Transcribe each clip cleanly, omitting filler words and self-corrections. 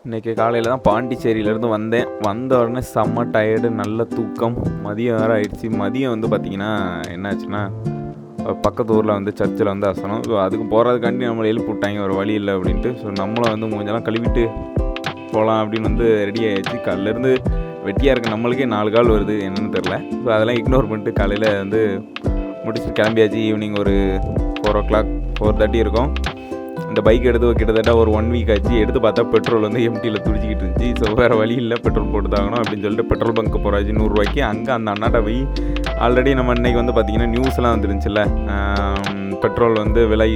இன்றைக்கி காலையில் தான் பாண்டிச்சேரியிலேருந்து வந்தேன். வந்த உடனே செம்ம டயர்டு, நல்ல தூக்கம். மதியம் வேறு ஆயிடுச்சு. மதியம் வந்து பார்த்திங்கன்னா என்னாச்சுன்னா, பக்கத்து ஊரில் வந்து சர்ச்சில் வந்து அசனம். ஸோ அதுக்கு போகிறதுக்காண்டி நம்மளை எழுப்பி விட்டாங்க, ஒரு வழி இல்லை அப்படின்ட்டு. ஸோ நம்மளும் வந்து மூஞ்செல்லாம் கழுவிட்டு போகலாம் அப்படின்னு வந்து ரெடி ஆகிடுச்சு. காலையிலேருந்து வெட்டியாக இருக்குது, நம்மளுக்கே 4 கால் வருது, என்னென்னு தெரில. ஸோ அதெல்லாம் இக்னோர் பண்ணிட்டு காலையில் வந்து முடிச்சுட்டு கிளம்பியாச்சு. ஈவினிங் ஒரு 4 o'clock 4:30 இருக்கும். இந்த பைக் எடுத்து கிட்டத்தட்ட ஒரு 1 week ஆச்சு. எடுத்து பார்த்தா பெட்ரோல் வந்து எம்டியில் துடிச்சிக்கிட்டு இருந்துச்சு. ஸோ வேறு வழி இல்லை, பெட்ரோல் போட்டு தாங்கணும் அப்படின்னு சொல்லிட்டு பெட்ரோல் பங்க்கு போகிறாச்சு 100 ரூபாய்க்கு. அங்கே அந்த அண்ணாட்ட போய் ஆல்ரெடி நம்ம இன்றைக்கி வந்து பார்த்திங்கன்னா நியூஸ்லாம் வந்துருந்துச்சுல்ல, பெட்ரோல் வந்து விலை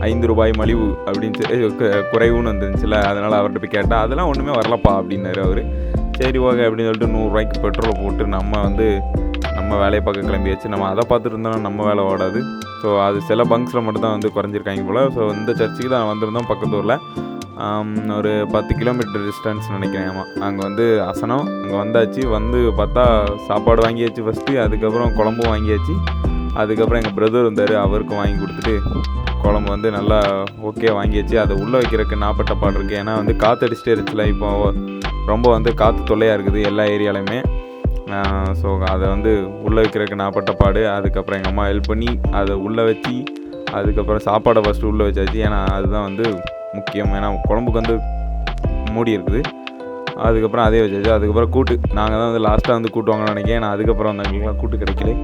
5 ரூபாய் மலிவு அப்படின்னு குறைவுன்னு வந்துருந்துச்சுல்ல. அதனால் அவர்கிட்ட போய் கேட்டால் அதெல்லாம் ஒன்றுமே வரலப்பா அப்படின்னாரு அவர். சரி ஓகே அப்படின்னு சொல்லிட்டு 100 ரூபாய்க்கு பெட்ரோலை போட்டு நம்ம வேலையை பார்க்க கிளம்பியாச்சு. நம்ம அதை பார்த்துட்டு இருந்தோம்னா நம்ம வேலை ஓடாது. ஸோ அது சில பங்க்ஸில் மட்டும்தான் வந்து குறைஞ்சிருக்காங்க போல். ஸோ இந்த சர்ச்சுக்கு தான் வந்திருந்தோம், பக்கத்து ஊரில். ஒரு 10 கிலோமீட்டர் டிஸ்டன்ஸ் நினைக்கிறேன். ஆமாம், அங்கே வந்து அசனம். அங்கே வந்தாச்சு. வந்து பார்த்தா சாப்பாடு வாங்கியாச்சு ஃபஸ்ட்டு, அதுக்கப்புறம் குழம்பும் வாங்கியாச்சு. அதுக்கப்புறம் எங்கள் பிரதர் வந்தார், அவருக்கும் வாங்கி கொடுத்துட்டு குழம்பு வந்து நல்லா ஓகே வாங்கியாச்சு. அதை உள்ளே வைக்கிறதுக்கு நாப்பட்ட பாடு இருக்குது. ஏன்னா வந்து காற்று அடிச்சுட்டே இருந்துச்சுல, இப்போ ரொம்ப வந்து காற்று தொல்லையாக இருக்குது எல்லா ஏரியாலையுமே. ஸோ அதை வந்து உள்ளே வைக்கிறதுக்கு நாப்பட்ட பாடு. அதுக்கப்புறம் எங்கள் அம்மா ஹெல்ப் பண்ணி அதை உள்ளே வச்சு, அதுக்கப்புறம் சாப்பாடை ஃபஸ்ட்டு உள்ளே வச்சாச்சு. ஏன்னா அதுதான் வந்து முக்கியம். ஏன்னா குழம்புக்கு வந்து மூடி இருக்குது. அதுக்கப்புறம் அதே வச்சாச்சு. அதுக்கப்புறம் கூட்டு, நாங்கள் தான் வந்து லாஸ்ட்டாக வந்து கூட்டு வாங்கணும்னு நினைக்கிறேன். ஏன்னா அதுக்கப்புறம் வந்து எங்களுக்குலாம் கூட்டு கிடைக்கல.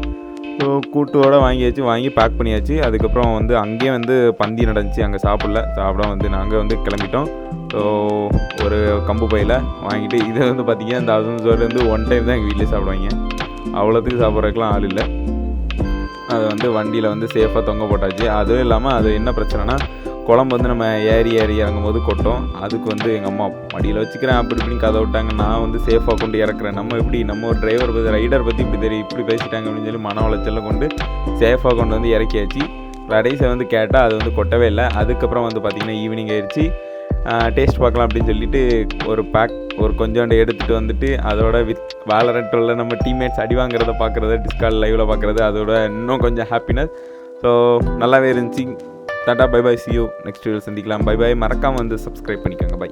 ஸோ கூட்டோடு வாங்கி பேக் பண்ணியாச்சு. அதுக்கப்புறம் வந்து அங்கேயே வந்து பந்தி நடந்துச்சு, அங்கே சாப்பிட வந்து நாங்கள் வந்து கிளம்பிட்டோம். ஸோ ஒரு கம்பு பையில் வாங்கிட்டு, இதை வந்து பார்த்திங்கன்னா இந்த அசன்சோடு வந்து 1 time தான் எங்கள் வீட்டிலே சாப்பிடுவாங்க. அவ்வளோத்துக்கு சாப்பிட்றதுக்கெலாம் ஆள் இல்லை. அதை வந்து வண்டியில் வந்து சேஃபாக தொங்க போட்டாச்சு. அதுவும் இல்லாமல் அது என்ன பிரச்சனைனா, குழம்பு வந்து நம்ம ஏறி இறங்கும் போது கொட்டும். அதுக்கு வந்து எங்கள் அம்மா மடியில் வச்சுக்கிறேன் அப்படி இப்படின்னு கதை விட்டாங்க. நான் வந்து சேஃபாக கொண்டு இறக்குறேன். நம்ம ஒரு டிரைவர் பற்றி, ரைடர் பற்றி இப்படி பேசிட்டாங்க அப்படின்னு சொல்லி மன உளைச்சலில் கொண்டு சேஃபாக கொண்டு வந்து இறக்கியாச்சு. கடைசியை வந்து கேட்டால் அது வந்து கொட்டவே இல்லை. அதுக்கப்புறம் வந்து பார்த்திங்கன்னா ஈவினிங் ஆயிடுச்சு. டேஸ்ட் பார்க்கலாம் அப்படின்னு சொல்லிட்டு ஒரு கொஞ்சோண்டு எடுத்துகிட்டு வந்துட்டு, அதோட வேலரண்ட்டில் நம்ம டீம்மேட்ஸ் அடி வாங்குறத பார்க்குறது, டிஸ்கார்ட் லைவில் பார்க்குறது, அதோட இன்னும் கொஞ்சம் ஹாப்பினஸ். ஸோ நல்லாவே இருந்துச்சு. டாடா, bye bye, see you next video சந்திக்கலாம். Bye bye. மறக்காமல் வந்து சப்ஸ்கிரைப் பண்ணிக்கோங்க. பை.